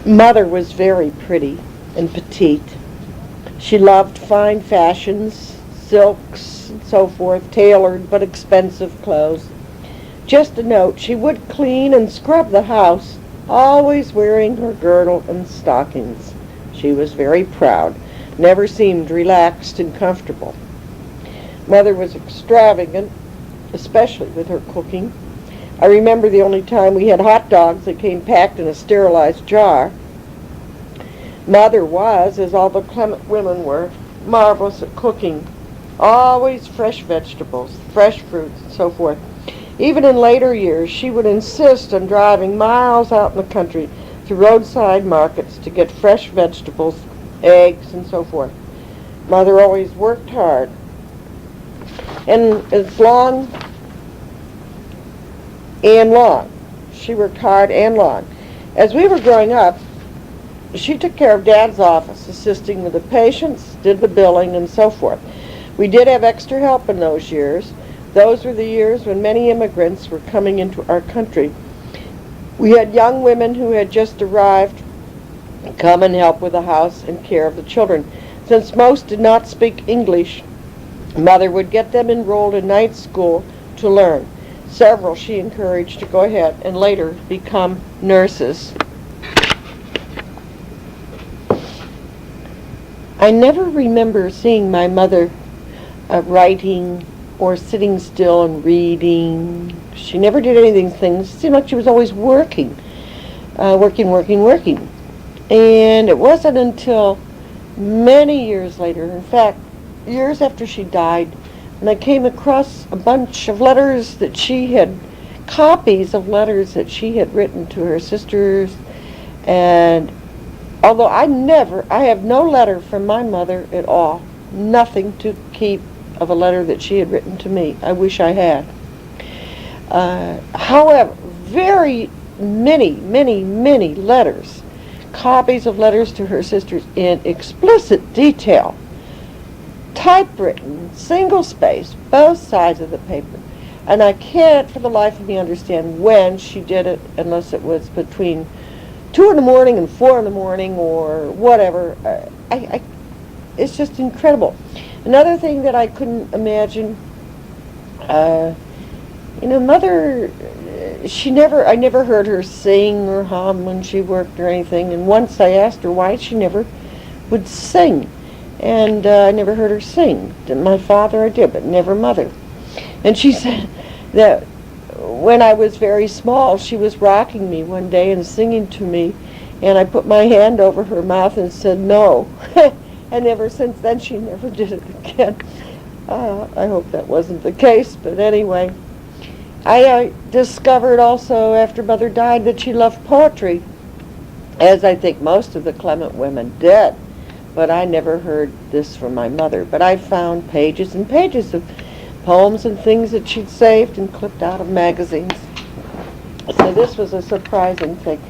Mother was very pretty and petite. She loved fine fashions, silks and so forth, tailored but expensive clothes. Just a note, she would clean and scrub the house, always wearing her girdle and stockings. She was very proud, never seemed relaxed and comfortable. Mother was extravagant, especially with her cooking. I remember the only time we had hot dogs that came packed in a sterilized jar. Mother was, as all the Clement women were, marvelous at cooking. Always fresh vegetables, fresh fruits, and so forth. Even in later years, she would insist on driving miles out in the country to roadside markets to get fresh vegetables, eggs, and so forth. Mother always worked hard. And as long. She worked hard and long. As we were growing up, she took care of Dad's office, assisting with the patients, did the billing, and so forth. We did have extra help in those years. Those were the years when many immigrants were coming into our country. We had young women who had just arrived come and help with the house and care of the children. Since most did not speak English, Mother would get them enrolled in night school to learn. Several she encouraged to go ahead and later become nurses. I never remember seeing my mother writing or sitting still and reading. She never did anything. Things seemed like she was always working. Working. And it wasn't until many years later, in fact, years after she died, and I came across a bunch of letters that she had, copies of letters that she had written to her sisters. And although I have no letter from my mother at all, nothing to keep of a letter that she had written to me. I wish I had. However, very many letters, copies of letters to her sisters in explicit detail, typewritten, single-spaced, both sides of the paper. And I can't for the life of me understand when she did it, unless it was between 2 in the morning and 4 in the morning or whatever. It's just incredible. Another thing that I couldn't imagine, Mother, I never heard her sing or hum when she worked or anything. And once I asked her why she never would sing. And I never heard her sing. My father I did, but never Mother. And she said that when I was very small, she was rocking me one day and singing to me, and I put my hand over her mouth and said no. And ever since then, she never did it again. I hope that wasn't the case, but anyway. I discovered also after Mother died that she loved poetry, as I think most of the Clement women did. But I never heard this from my mother. But I found pages and pages of poems and things that she'd saved and clipped out of magazines. So this was a surprising thing.